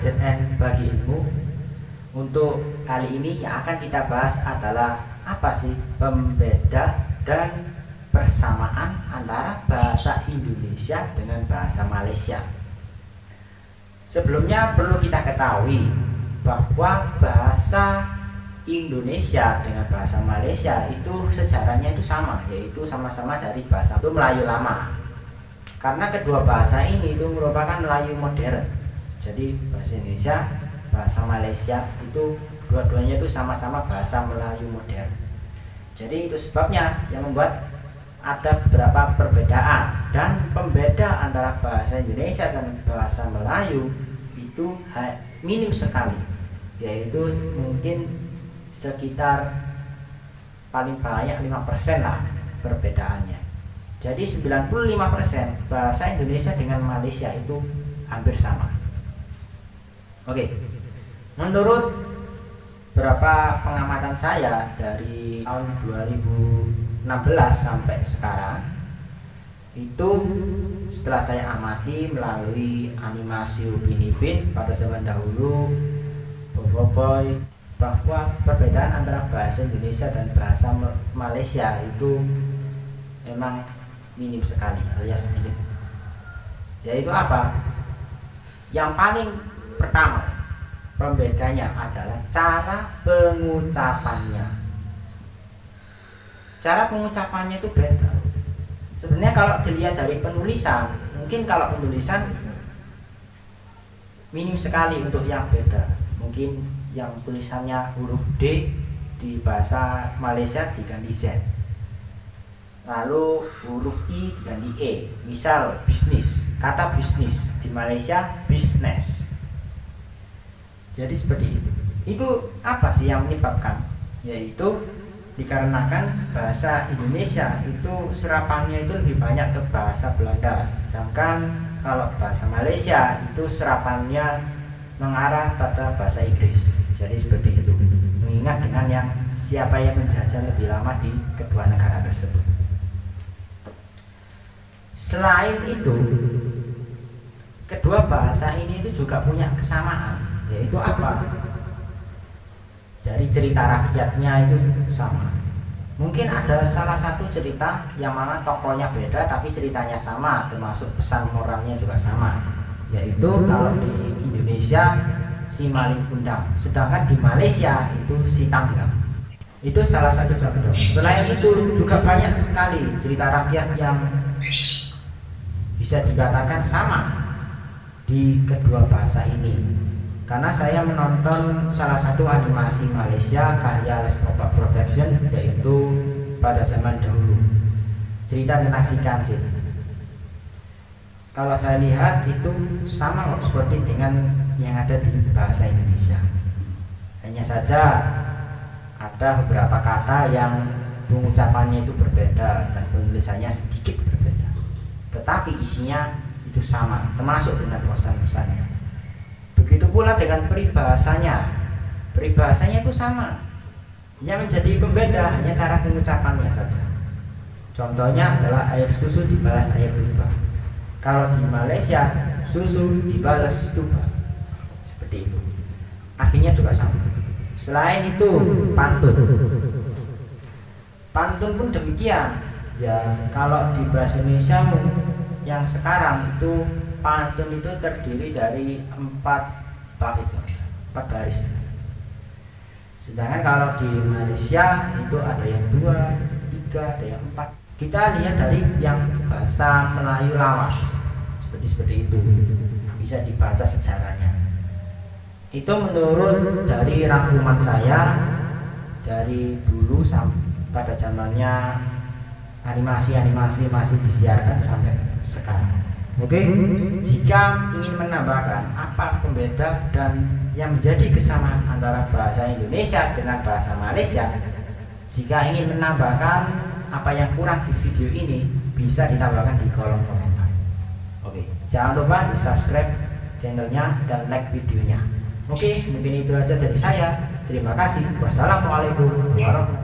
GZN Bagi Ilmu. Untuk kali ini yang akan kita bahas adalah apa sih pembeda dan persamaan antara bahasa Indonesia dengan bahasa Malaysia. Sebelumnya perlu kita ketahui bahwa bahasa Indonesia dengan bahasa Malaysia itu sejarahnya itu sama, yaitu sama-sama dari bahasa Melayu lama. Karena kedua bahasa ini itu merupakan Melayu modern. Jadi bahasa Indonesia, bahasa Malaysia itu dua-duanya itu sama-sama bahasa Melayu modern. Jadi itu sebabnya yang membuat ada beberapa perbedaan, dan pembeda antara bahasa Indonesia dan bahasa Melayu itu minim sekali, yaitu mungkin sekitar paling banyak 5% lah perbedaannya. Jadi 95% bahasa Indonesia dengan Malaysia itu hampir sama. Oke, menurut beberapa pengamatan saya dari tahun 2016 sampai sekarang, itu setelah saya amati melalui animasi Upin Ipin pada zaman dahulu, Boboiboy, bahwa perbedaan antara bahasa Indonesia dan bahasa Malaysia itu memang minim sekali alias sedikit. Yaitu apa? Yang paling pertama pembedanya adalah cara pengucapannya. Cara pengucapannya itu beda. Sebenarnya kalau dilihat dari penulisan, mungkin kalau penulisan minim sekali untuk yang beda. Mungkin yang tulisannya huruf D di bahasa Malaysia diganti Z, lalu huruf I diganti E. Misal bisnis, kata bisnis di Malaysia business. Jadi seperti itu. Itu apa sih yang menyebabkan? Yaitu dikarenakan bahasa Indonesia itu serapannya itu lebih banyak ke bahasa Belanda, sedangkan kalau bahasa Malaysia itu serapannya mengarah pada bahasa Inggris. Jadi seperti itu, mengingat dengan yang siapa yang menjajah lebih lama di kedua negara tersebut. Selain itu, kedua bahasa ini itu juga punya kesamaan, yaitu apa? Jadi cerita rakyatnya itu sama. Mungkin ada salah satu cerita yang mana tokohnya beda tapi ceritanya sama, termasuk pesan moralnya juga sama. Yaitu kalau di Indonesia si maling kundang, sedangkan di Malaysia itu si tanggang. Itu salah satu contoh. Selain itu juga banyak sekali cerita rakyat yang bisa dikatakan sama di kedua bahasa ini. Karena saya menonton salah satu animasi Malaysia karya Lestobak Production, yaitu pada zaman dahulu, cerita tentang si kancil. Kalau saya lihat itu sama seperti dengan yang ada di bahasa Indonesia. Hanya saja ada beberapa kata yang pengucapannya itu berbeda dan penulisannya sedikit berbeda, tetapi isinya itu sama, termasuk dengan pesan-pesannya. Begitu pula dengan peribahasanya. Peribahasanya itu sama. Yang menjadi pembeda hanya cara pengucapannya saja. Contohnya adalah air susu dibalas air tuba. Kalau di Malaysia susu dibalas tuba. Seperti itu. Artinya juga sama. Selain itu pantun. Pantun pun demikian. Ya, kalau di bahasa Indonesia yang sekarang itu pantun itu terdiri dari 4 bab itu, 4 baris. Sedangkan kalau di Malaysia itu ada yang 2, 3, ada yang 4. Kita lihat dari yang bahasa Melayu lawas, seperti itu, bisa dibaca sejarahnya. Itu menurut dari rangkuman saya dari dulu sampai pada zamannya animasi-animasi masih disiarkan sampai sekarang. Oke, jika ingin menambahkan apa pembeda dan yang menjadi kesamaan antara bahasa Indonesia dengan bahasa Malaysia, jika ingin menambahkan apa yang kurang di video ini, bisa ditambahkan di kolom komentar. Oke, jangan lupa di subscribe channelnya dan like videonya. Oke, mungkin itu aja dari saya. Terima kasih. Wassalamualaikum warahmatullahi wabarakatuh.